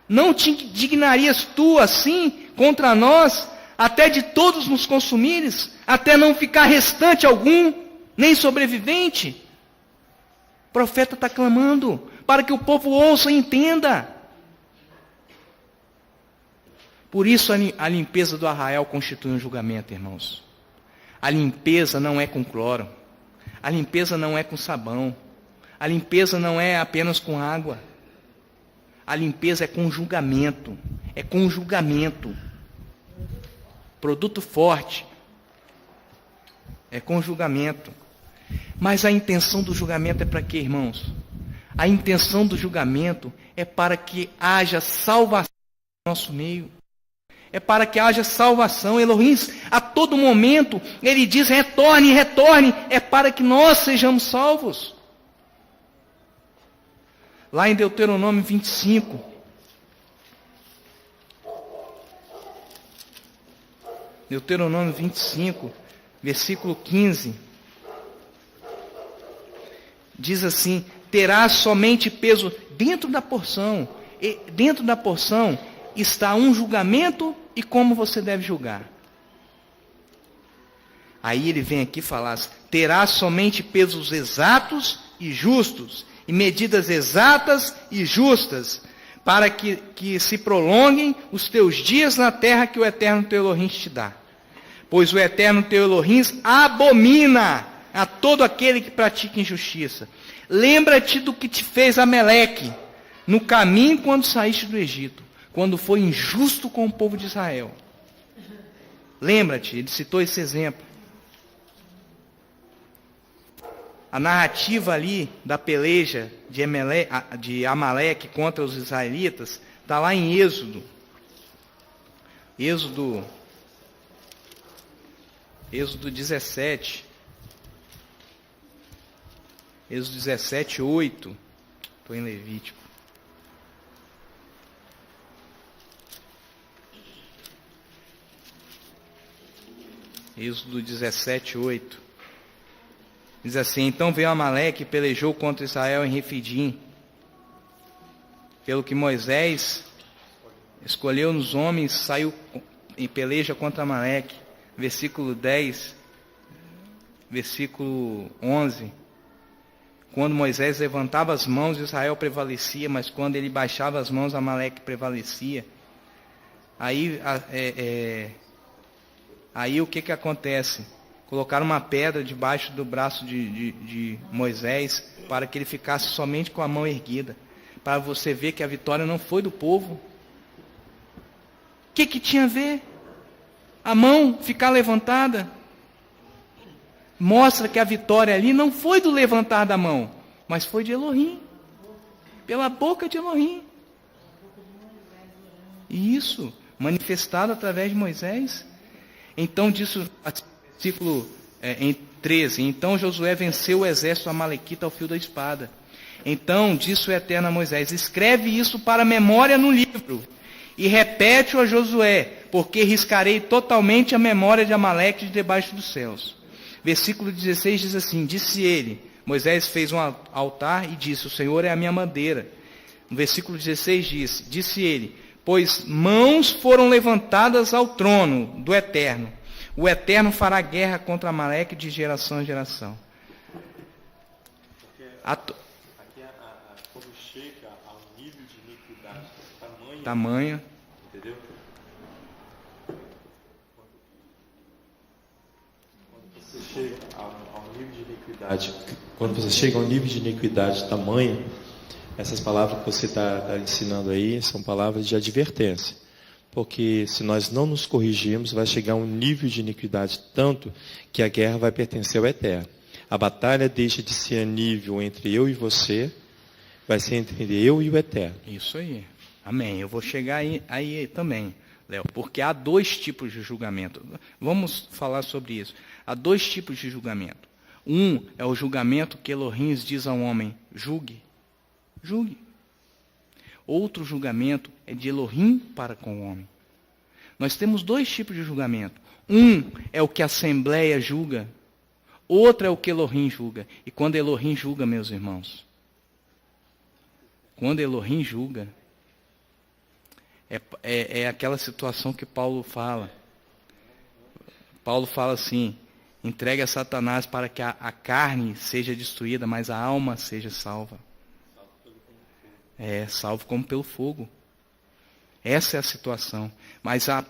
Não te indignarias tu assim contra nós, até de todos nos consumires, até não ficar restante algum, nem sobrevivente? O profeta está clamando para que o povo ouça e entenda. Por isso a limpeza do arraial constitui um julgamento, irmãos. A limpeza não é com cloro. A limpeza não é com sabão. A limpeza não é apenas com água. A limpeza é com julgamento. É com julgamento. Produto forte. É com julgamento. Mas a intenção do julgamento é para quê, irmãos? A intenção do julgamento é para que haja salvação no nosso meio. É para que haja salvação. Elohim, a todo momento, ele diz: retorne, retorne. É para que nós sejamos salvos. Lá em Deuteronômio 25. Deuteronômio 25, versículo 15. Diz assim: terá somente peso dentro da porção. E dentro da porção está um julgamento e como você deve julgar. Aí ele vem aqui falar: terá somente pesos exatos e justos, e medidas exatas e justas, para que se prolonguem os teus dias na terra que o Eterno teu Elohim te dá. Pois o Eterno teu Elohim abomina a todo aquele que pratica injustiça. Lembra-te do que te fez Ameleque no caminho quando saíste do Egito, quando foi injusto com o povo de Israel. Lembra-te, ele citou esse exemplo. A narrativa ali da peleja de Amaleque contra os israelitas está lá em Êxodo. Êxodo 17. Êxodo 17, 8. Estou em Levítico. Êxodo 17, 8. Diz assim: então veio Amaleque e pelejou contra Israel em Refidim. Pelo que Moisés escolheu nos homens, saiu em peleja contra Amaleque. Versículo 10, versículo 11. Quando Moisés levantava as mãos, Israel prevalecia, mas quando ele baixava as mãos, Amaleque prevalecia. Aí o que acontece? Colocaram uma pedra debaixo do braço de Moisés, para que ele ficasse somente com a mão erguida, para você ver que a vitória não foi do povo, que tinha a ver? A mão ficar levantada? Mostra que a vitória ali não foi do levantar da mão, mas foi de Elohim. Pela boca de Elohim. Isso, manifestado através de Moisés. Então, disso, versículo em 13, então Josué venceu o exército amalequita ao fio da espada. Então, disse o Eterno a Moisés, escreve isso para memória no livro, e repete-o a Josué, porque riscarei totalmente a memória de Amaleque de debaixo dos céus. Versículo 16 diz assim, disse ele, Moisés fez um altar e disse, o Senhor é a minha bandeira. No versículo 16 disse ele, pois mãos foram levantadas ao trono do Eterno. O Eterno fará guerra contra Amaleque de geração em geração. Quando chega ao nível de iniquidade tamanha, entendeu? Quando você chega ao nível de iniquidade, quando você chega ao nível de iniquidade tamanha, essas palavras que você está ensinando aí são palavras de advertência. Porque se nós não nos corrigirmos, vai chegar a um nível de iniquidade tanto que a guerra vai pertencer ao Eterno. A batalha deixa de ser a nível entre eu e você, vai ser entre eu e o Eterno. Isso aí. Amém. Eu vou chegar aí também, Léo, porque há dois tipos de julgamento. Vamos falar sobre isso. Há dois tipos de julgamento. Um é o julgamento que Elohim diz ao homem, julgue. Julgue. Outro julgamento é de Elohim para com o homem. Nós temos dois tipos de julgamento. Um é o que a Assembleia julga. Outro é o que Elohim julga. E quando Elohim julga, meus irmãos, quando Elohim julga, é aquela situação que Paulo fala. Paulo fala assim, entregue a Satanás para que a carne seja destruída, mas a alma seja salva. Salvo como pelo fogo. Essa é a situação. Mas a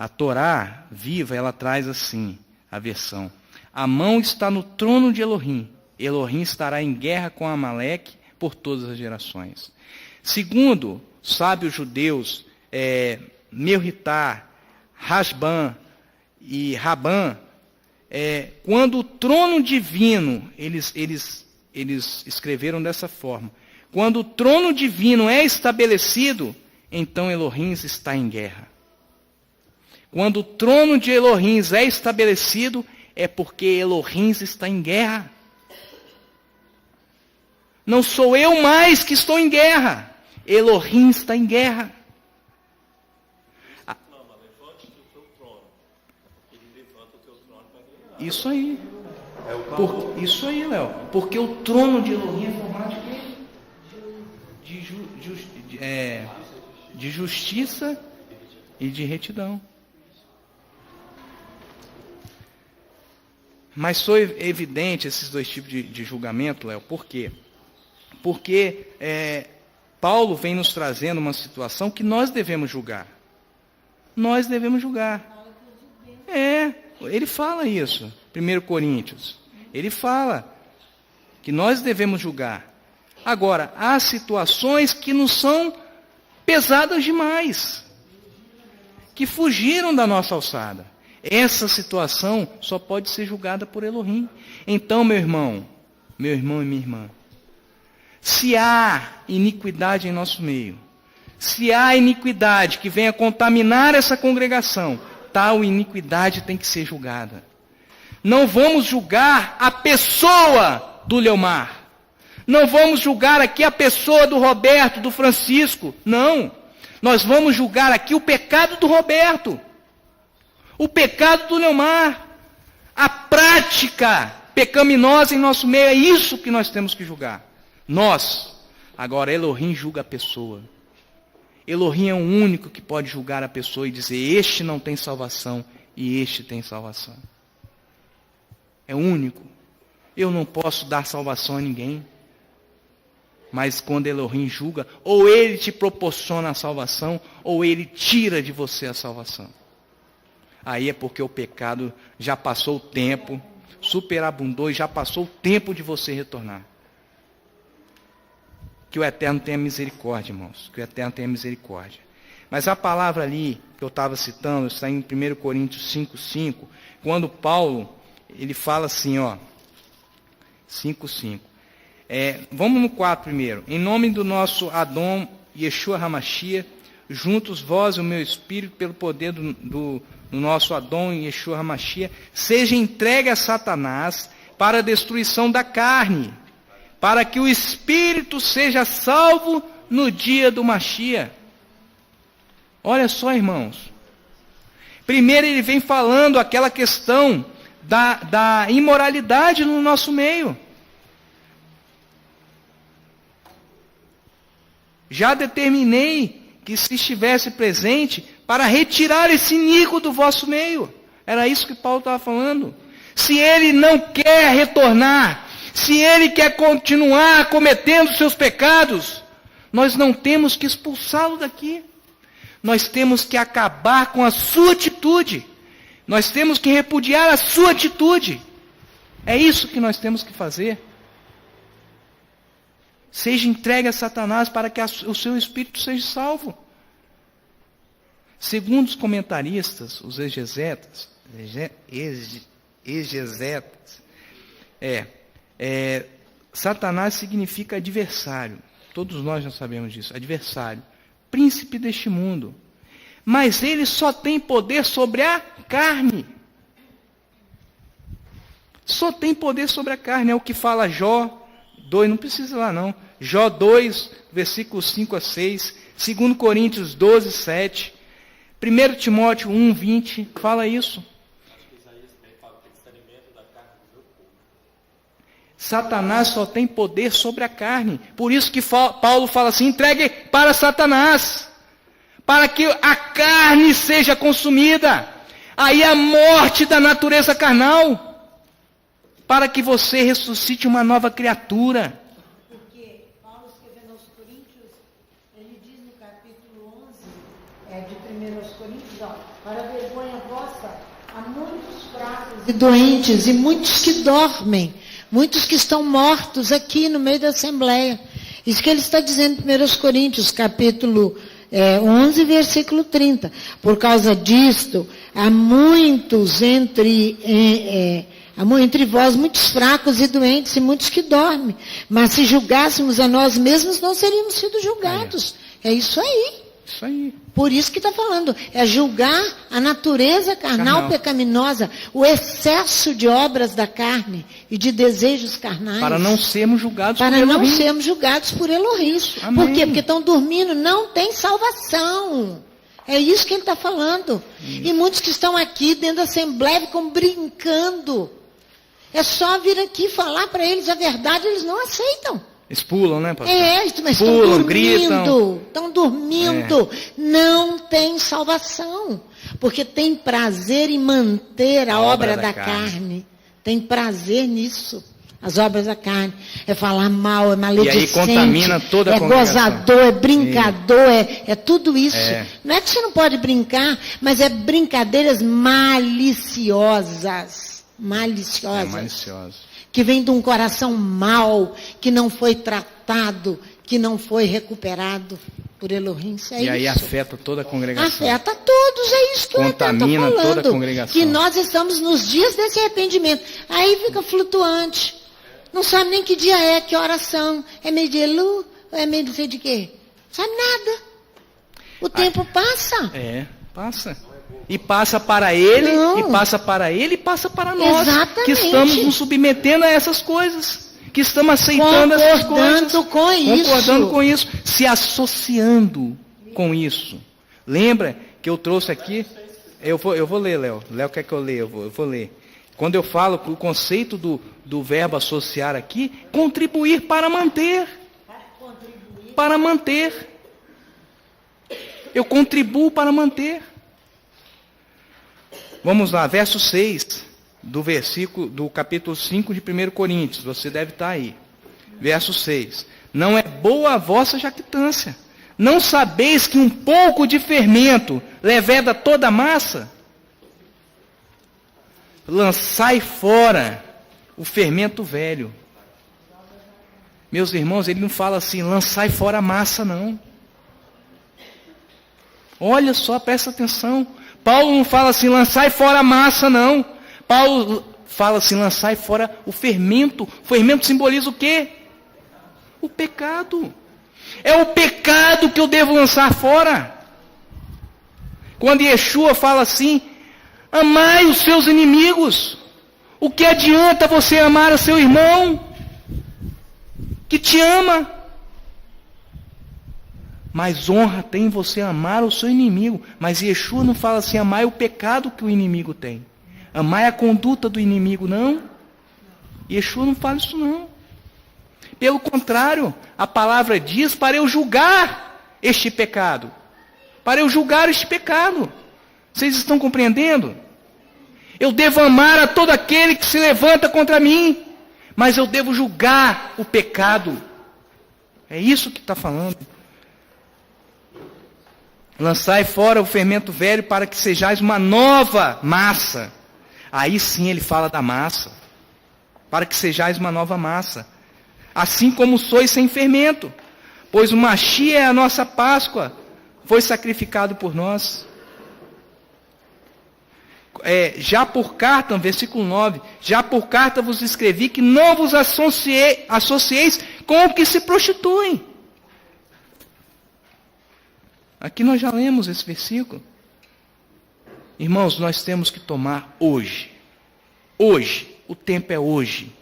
Torá viva, ela traz assim, a versão. A mão está no trono de Elohim. Elohim estará em guerra com Amaleque por todas as gerações. Segundo, sábios judeus, Merritá, Rasban e Rabã, quando o trono divino, eles escreveram dessa forma, quando o trono divino é estabelecido, então Elohim está em guerra. Quando o trono de Elohim é estabelecido, é porque Elohim está em guerra. Não sou eu mais que estou em guerra. Elohim está em guerra. Isso aí. Isso aí, Léo. Porque o trono de Elohim é formado de quê? De justiça e de retidão. Mas são evidente esses dois tipos de julgamento, Léo. Por quê? Porque Paulo vem nos trazendo uma situação que nós devemos julgar. Nós devemos julgar. Ele fala isso. 1 Coríntios. Ele fala que nós devemos julgar. Agora, há situações que não são pesadas demais, que fugiram da nossa alçada. Essa situação só pode ser julgada por Elohim. Então, meu irmão e minha irmã, se há iniquidade em nosso meio, se há iniquidade que venha contaminar essa congregação, tal iniquidade tem que ser julgada. Não vamos julgar a pessoa do Leomar. Não vamos julgar aqui a pessoa do Roberto, do Francisco. Não. Nós vamos julgar aqui o pecado do Roberto. O pecado do Leomar. A prática pecaminosa em nosso meio. É isso que nós temos que julgar. Nós. Agora, Elohim julga a pessoa. Elohim é o único que pode julgar a pessoa e dizer, este não tem salvação e este tem salvação. É o único. Eu não posso dar salvação a ninguém. Mas quando Elohim julga, ou ele te proporciona a salvação, ou ele tira de você a salvação. Aí é porque o pecado já passou o tempo, superabundou e já passou o tempo de você retornar. Que o Eterno tenha misericórdia, irmãos. Que o Eterno tenha misericórdia. Mas a palavra ali que eu estava citando, está em 1 Coríntios 5:5, quando Paulo, ele fala assim, 5:5. Vamos no 4 primeiro. Em nome do nosso Adão, Yeshua Hamashia, juntos vós e o meu espírito, pelo poder do nosso Adão, Yeshua Hamashia, seja entregue a Satanás para a destruição da carne, para que o espírito seja salvo no dia do Machia. Olha só, irmãos. Primeiro ele vem falando aquela questão da imoralidade no nosso meio. Já determinei que se estivesse presente para retirar esse iníquo do vosso meio. Era isso que Paulo estava falando. Se ele não quer retornar, se ele quer continuar cometendo seus pecados, nós não temos que expulsá-lo daqui. Nós temos que acabar com a sua atitude. Nós temos que repudiar a sua atitude. É isso que nós temos que fazer. Seja entregue a Satanás para que o seu espírito seja salvo. Segundo os comentaristas, os exegetas, Satanás significa adversário. Todos nós já sabemos disso. Adversário. Príncipe deste mundo. Mas ele só tem poder sobre a carne. Só tem poder sobre a carne. É o que fala Jó 2, não precisa lá não. Jó 2, versículos 5 a 6. 2 Coríntios 12, 7. 1 Timóteo 1, 20. Fala isso. Satanás só tem poder sobre a carne. Por isso que Paulo fala assim, entregue para Satanás. Para que a carne seja consumida. Aí a morte da natureza carnal. Para que você ressuscite uma nova criatura. Porque Paulo escrevendo aos Coríntios, ele diz no capítulo 11, de 1 Coríntios, para a vergonha vossa, há muitos fracos e doentes e muitos que dormem. Muitos que estão mortos aqui no meio da Assembleia. Isso que ele está dizendo em 1 Coríntios, capítulo 11, versículo 30. Por causa disto, há muitos entre vós, muitos fracos e doentes, e muitos que dormem. Mas se julgássemos a nós mesmos, não seríamos sido julgados. É isso aí. Isso aí. Por isso que está falando, é julgar a natureza carnal pecaminosa, o excesso de obras da carne e de desejos carnais. Para não sermos julgados por Elohim. Para não Elohim. sermos julgados por Elohim. Por quê? Porque estão dormindo, não tem salvação. É isso que ele está falando. Isso. E muitos que estão aqui dentro da Assembleia ficam brincando. É só vir aqui falar para eles a verdade, eles não aceitam. Eles pulam, né, pastor? Mas pulam, estão gritam. dormindo. Estão dormindo. Não tem salvação. Porque tem prazer em manter a obra da carne. Tem prazer nisso. As obras da carne. É falar mal, é maledicente. E aí contamina toda a congregação. É gozador, é brincador, é tudo isso. Não é que você não pode brincar, mas é brincadeiras maliciosas. Maliciosas. Que vem de um coração mau, que não foi tratado, que não foi recuperado por Elohim. E aí afeta toda a congregação. Afeta todos, é isso que eu estou falando. Contamina toda a congregação. Que nós estamos nos dias desse arrependimento. Aí fica flutuante. Não sabe nem que dia é, que horas são. É meio de Elu, é meio não sei de quê. Não sabe nada. O tempo passa. Passa. E passa para ele, e passa para ele, e passa para nós. Exatamente. Que estamos nos submetendo a essas coisas. Que estamos aceitando essas coisas. Concordando com isso. Se associando com isso. Lembra que eu trouxe aqui? Eu vou ler, Léo. Léo quer que eu leia? Eu vou ler. Quando eu falo que o conceito do verbo associar aqui, contribuir para manter. Para manter. Eu contribuo para manter. Vamos lá, verso 6 do capítulo 5 de 1 Coríntios. Você deve estar aí. Verso 6. Não é boa a vossa jactância. Não sabeis que um pouco de fermento leveda toda a massa? Lançai fora o fermento velho. Meus irmãos, ele não fala assim, lançai fora a massa, não. Olha só, presta atenção. Paulo não fala assim, lançai fora a massa, não. Paulo fala assim, lançai fora o fermento. O fermento simboliza o quê? O pecado. É o pecado que eu devo lançar fora. Quando Yeshua fala assim, amai os seus inimigos. O que adianta você amar o seu irmão que te ama? Mas honra tem você amar o seu inimigo. Mas Yeshua não fala assim, amai o pecado que o inimigo tem. Amai a conduta do inimigo, não. Yeshua não fala isso, não. Pelo contrário, a palavra diz para eu julgar este pecado. Para eu julgar este pecado. Vocês estão compreendendo? Eu devo amar a todo aquele que se levanta contra mim. Mas eu devo julgar o pecado. É isso que está falando. Lançai fora o fermento velho para que sejais uma nova massa. Aí sim ele fala da massa. Para que sejais uma nova massa. Assim como sois sem fermento. Pois o Machia é a nossa Páscoa. Foi sacrificado por nós. Já por carta, versículo 9. Já por carta vos escrevi que não vos associeis com o que se prostituem. Aqui nós já lemos esse versículo. Irmãos, nós temos que tomar hoje. Hoje. O tempo é hoje.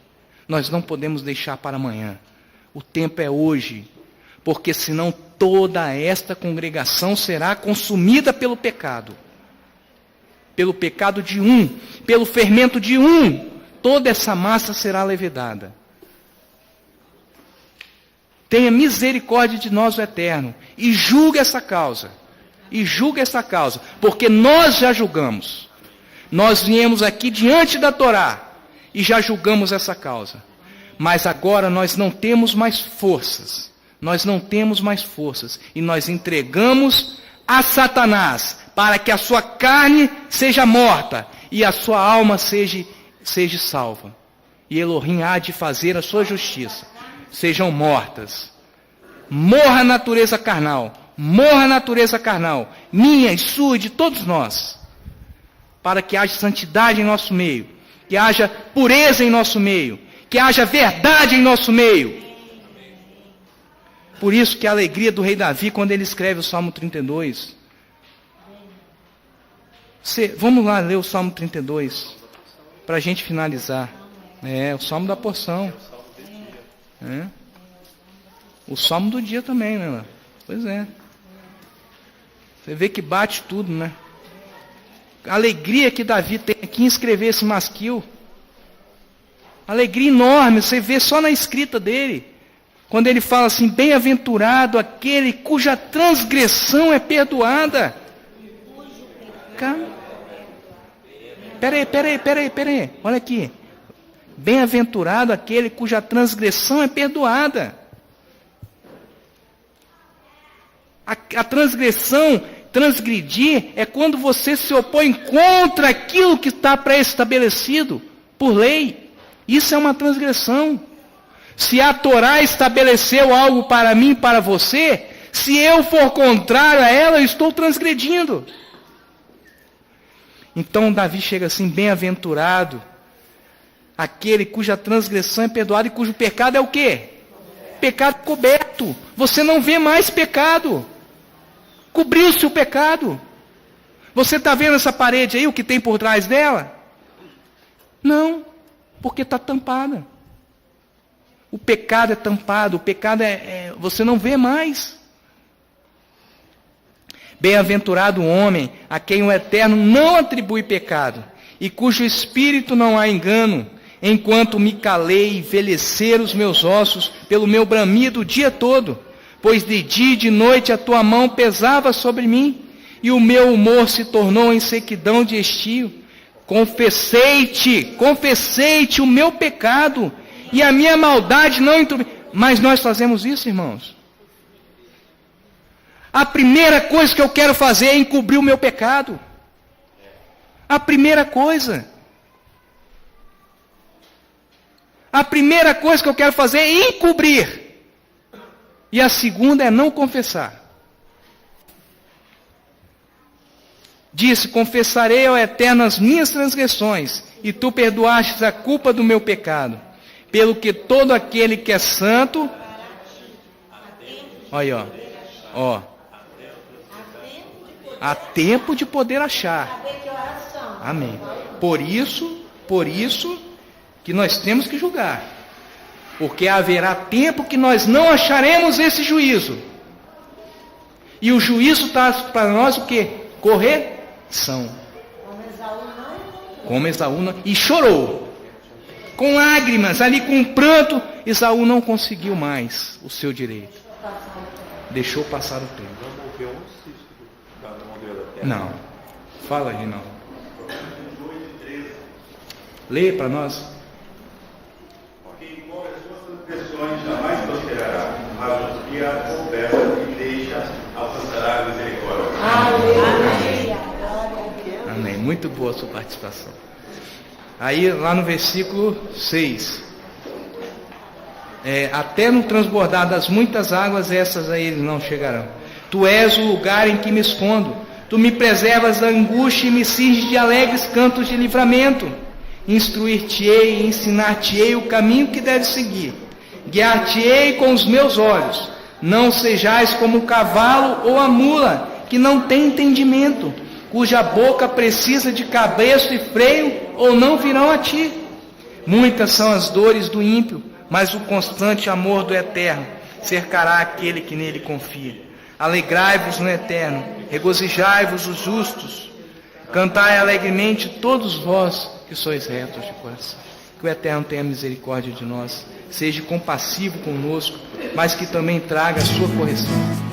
Nós não podemos deixar para amanhã. O tempo é hoje. Porque senão toda esta congregação será consumida pelo pecado. Pelo pecado de um. Pelo fermento de um. Toda essa massa será levedada. Tenha misericórdia de nós, o Eterno, e julgue essa causa. E julgue essa causa, porque nós já julgamos. Nós viemos aqui diante da Torá e já julgamos essa causa. Mas agora nós não temos mais forças. Nós não temos mais forças. E nós entregamos a Satanás para que a sua carne seja morta e a sua alma seja salva. E Elohim há de fazer a sua justiça. Sejam mortas. Morra a natureza carnal. Morra a natureza carnal. Minha e sua e de todos nós. Para que haja santidade em nosso meio. Que haja pureza em nosso meio. Que haja verdade em nosso meio. Por isso que a alegria do rei Davi, quando ele escreve o Salmo 32. Vamos lá ler o Salmo 32. Para a gente finalizar. O Salmo da porção. O salmo do dia também, né? Pois é. Você vê que bate tudo, né? A alegria que Davi tem aqui em escrever esse masquil. Alegria enorme, você vê só na escrita dele. Quando ele fala assim, bem-aventurado aquele cuja transgressão é perdoada. Peraí. Olha aqui. Bem-aventurado aquele cuja transgressão é perdoada. A transgressão, transgredir, é quando você se opõe contra aquilo que está pré-estabelecido por lei. Isso é uma transgressão. Se a Torá estabeleceu algo para mim e para você, se eu for contrário a ela, eu estou transgredindo. Então Davi chega assim, bem-aventurado aquele cuja transgressão é perdoada e cujo pecado é o quê? Pecado coberto. Você não vê mais pecado. Cobriu-se o pecado. Você está vendo essa parede aí, o que tem por trás dela? Não, porque está tampada. O pecado é tampado, o pecado você não vê mais. Bem-aventurado o homem a quem o Eterno não atribui pecado, e cujo espírito não há engano, enquanto me calei e envelheceram os meus ossos pelo meu bramido o dia todo, pois de dia e de noite a tua mão pesava sobre mim, e o meu humor se tornou em sequidão de estio. Confessei-te o meu pecado, e a minha maldade não entrou. Mas nós fazemos isso, irmãos. A primeira coisa que eu quero fazer é encobrir o meu pecado. A primeira coisa. A primeira coisa que eu quero fazer é encobrir. E a segunda é não confessar. Disse: confessarei ao Eterno as minhas transgressões, e tu perdoastes a culpa do meu pecado. Pelo que todo aquele que é santo... Olha aí, ó. Há tempo de poder achar. Amém. Por isso que nós temos que julgar. Porque haverá tempo que nós não acharemos esse juízo. E o juízo traz para nós o quê? Correção. Como Esaú não... E chorou. Com lágrimas, ali com pranto, Esaú não conseguiu mais o seu direito. Deixou passar o tempo. Não. Fala, Rinaldo. Lê para nós. Porque com as suas transgressões jamais prosperará, mas os que a confessam e deixam alcançará a misericórdia. Amém. Muito boa a sua participação. Aí, lá no versículo 6. Até no transbordar das muitas águas, essas a eles não chegarão. Tu és o lugar em que me escondo. Tu me preservas da angústia e me cinges de alegres cantos de livramento. Instruir-te-ei e ensinar-te-ei o caminho que deves seguir. Guiar-te-ei com os meus olhos. Não sejais como o cavalo ou a mula, que não tem entendimento, cuja boca precisa de cabresto e freio, ou não virão a ti. Muitas são as dores do ímpio, mas o constante amor do Eterno cercará aquele que nele confia. Alegrai-vos no Eterno, regozijai-vos os justos, cantai alegremente todos vós que sois retos de coração. Que o Eterno tenha misericórdia de nós, seja compassivo conosco, mas que também traga a sua correção.